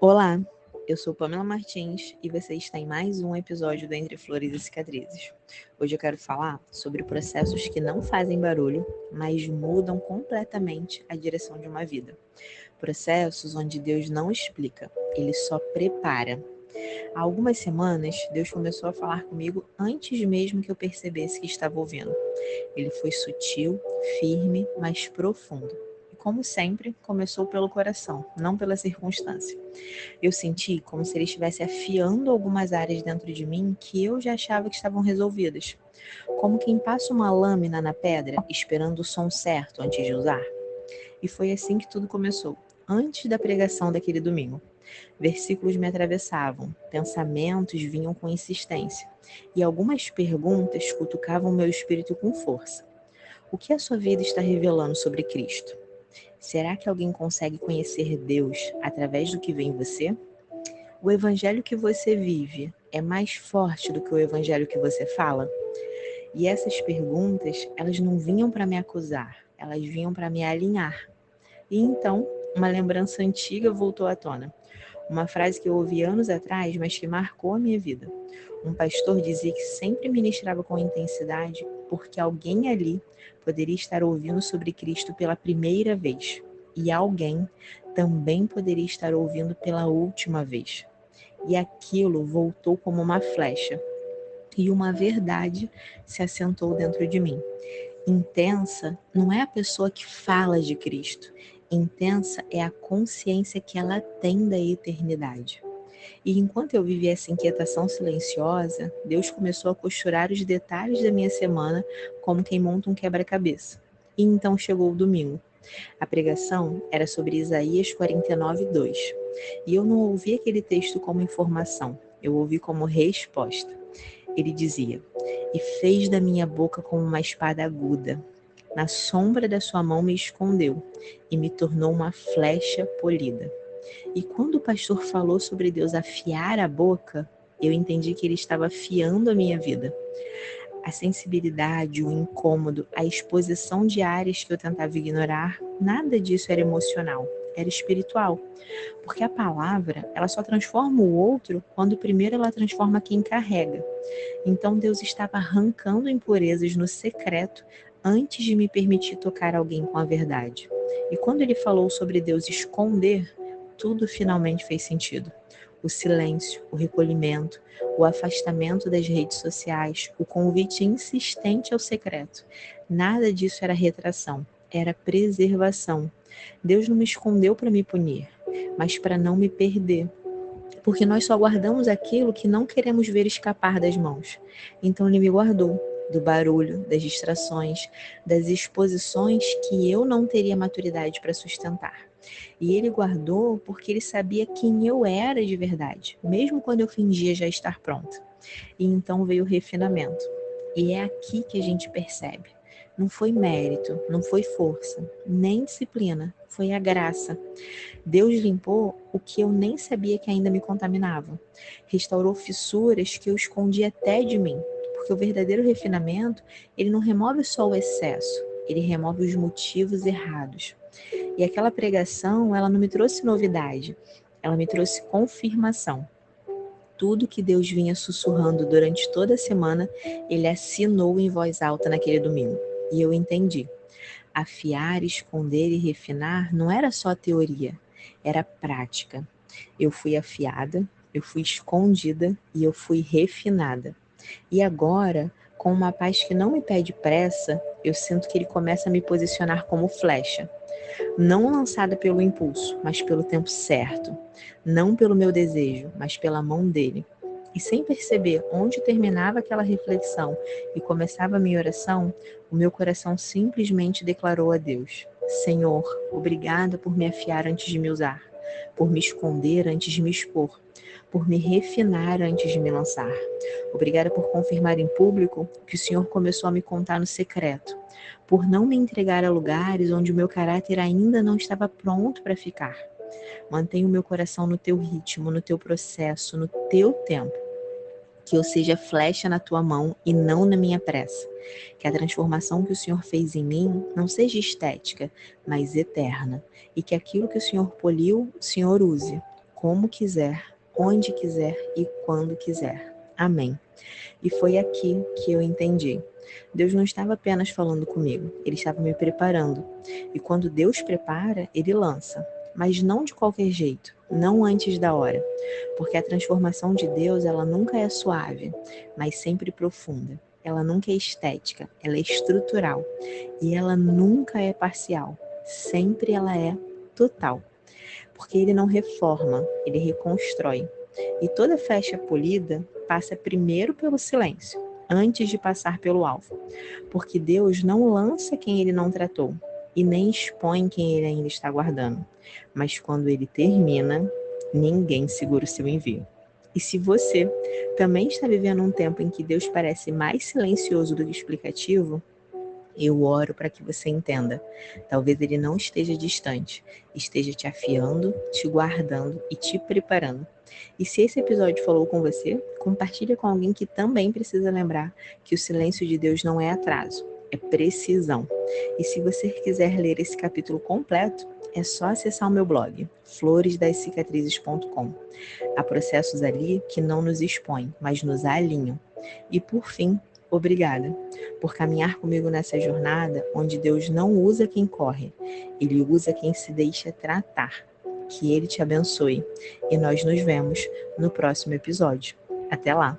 Olá, eu sou Pamela Martins e você está em mais um episódio do Entre Flores e Cicatrizes. Hoje eu quero falar sobre processos que não fazem barulho, mas mudam completamente a direção de uma vida. Processos onde Deus não explica, Ele só prepara. Há algumas semanas, Deus começou a falar comigo antes mesmo que eu percebesse que estava ouvindo. Ele foi sutil, firme, mas profundo. E como sempre, começou pelo coração, não pela circunstância. Eu senti como se ele estivesse afiando algumas áreas dentro de mim que eu já achava que estavam resolvidas. Como quem passa uma lâmina na pedra esperando o som certo antes de usar. E foi assim que tudo começou, antes da pregação daquele domingo. Versículos me atravessavam, pensamentos vinham com insistência, e algumas perguntas cutucavam meu espírito com força. O que a sua vida está revelando sobre Cristo? Será que alguém consegue conhecer Deus através do que vê em você? O evangelho que você vive é mais forte do que o evangelho que você fala? E essas perguntas, elas não vinham para me acusar, elas vinham para me alinhar. E então, uma lembrança antiga voltou à tona. Uma frase que eu ouvi anos atrás, mas que marcou a minha vida. Um pastor dizia que sempre ministrava com intensidade porque alguém ali poderia estar ouvindo sobre Cristo pela primeira vez. E alguém também poderia estar ouvindo pela última vez. E aquilo voltou como uma flecha. E uma verdade se assentou dentro de mim. Intensa não é a pessoa que fala de Cristo. Intensa é a consciência que ela tem da eternidade. E enquanto eu vivia essa inquietação silenciosa, Deus começou a costurar os detalhes da minha semana como quem monta um quebra-cabeça. E então chegou o domingo. A pregação era sobre Isaías 49:2. E eu não ouvi aquele texto como informação, eu ouvi como resposta. Ele dizia: "E fez da minha boca como uma espada aguda. Na sombra da sua mão me escondeu e me tornou uma flecha polida." E quando o pastor falou sobre Deus afiar a boca, eu entendi que ele estava afiando a minha vida. A sensibilidade, o incômodo, a exposição de áreas que eu tentava ignorar, nada disso era emocional, era espiritual. Porque a palavra, ela só transforma o outro quando primeiro ela transforma quem carrega. Então Deus estava arrancando impurezas no secreto antes de me permitir tocar alguém com a verdade. E quando ele falou sobre Deus esconder, tudo finalmente fez sentido. O silêncio, o recolhimento, o afastamento das redes sociais, o convite insistente ao secreto. Nada disso era retração, era preservação. Deus não me escondeu para me punir, mas para não me perder. Porque nós só guardamos aquilo que não queremos ver escapar das mãos. Então ele me guardou do barulho, das distrações, das exposições que eu não teria maturidade para sustentar. E ele guardou porque ele sabia quem eu era de verdade, mesmo quando eu fingia já estar pronta. E então veio o refinamento. E é aqui que a gente percebe. Não foi mérito, não foi força, nem disciplina, foi a graça. Deus limpou o que eu nem sabia que ainda me contaminava. Restaurou fissuras que eu escondia até de mim. Porque o verdadeiro refinamento, ele não remove só o excesso, ele remove os motivos errados. E aquela pregação, ela não me trouxe novidade, ela me trouxe confirmação. Tudo que Deus vinha sussurrando durante toda a semana, ele assinou em voz alta naquele domingo. E eu entendi. Afiar, esconder e refinar não era só teoria, era prática. Eu fui afiada, eu fui escondida e eu fui refinada. E agora, com uma paz que não me pede pressa, eu sinto que ele começa a me posicionar como flecha. Não lançada pelo impulso, mas pelo tempo certo. Não pelo meu desejo, mas pela mão dele. E sem perceber onde terminava aquela reflexão e começava a minha oração, o meu coração simplesmente declarou a Deus: Senhor, obrigada por me afiar antes de me usar, por me esconder antes de me expor, por me refinar antes de me lançar. Obrigada por confirmar em público o que o Senhor começou a me contar no secreto, por não me entregar a lugares onde o meu caráter ainda não estava pronto para ficar. Mantenha o meu coração no teu ritmo, no teu processo, no teu tempo. Que eu seja flecha na tua mão e não na minha pressa. Que a transformação que o Senhor fez em mim não seja estética, mas eterna. E que aquilo que o Senhor poliu, o Senhor use como quiser, onde quiser e quando quiser. Amém. E foi aqui que eu entendi. Deus não estava apenas falando comigo, Ele estava me preparando. E quando Deus prepara, Ele lança. Mas não de qualquer jeito, não antes da hora. Porque a transformação de Deus, ela nunca é suave, mas sempre profunda. Ela nunca é estética, ela é estrutural. E ela nunca é parcial, sempre ela é total. Porque Ele não reforma, Ele reconstrói. E toda flecha polida passa primeiro pelo silêncio, antes de passar pelo alvo. Porque Deus não lança quem Ele não tratou, e nem expõe quem Ele ainda está guardando. Mas quando Ele termina, ninguém segura o seu envio. E se você também está vivendo um tempo em que Deus parece mais silencioso do que explicativo, eu oro para que você entenda. Talvez Ele não esteja distante, esteja te afiando, te guardando e te preparando. E se esse episódio falou com você, compartilha com alguém que também precisa lembrar que o silêncio de Deus não é atraso, é precisão. E se você quiser ler esse capítulo completo, é só acessar o meu blog, floresdascicatrizes.com. Há processos ali que não nos expõem, mas nos alinham. E por fim, obrigada por caminhar comigo nessa jornada onde Deus não usa quem corre, Ele usa quem se deixa tratar. Que Ele te abençoe e nós nos vemos no próximo episódio. Até lá!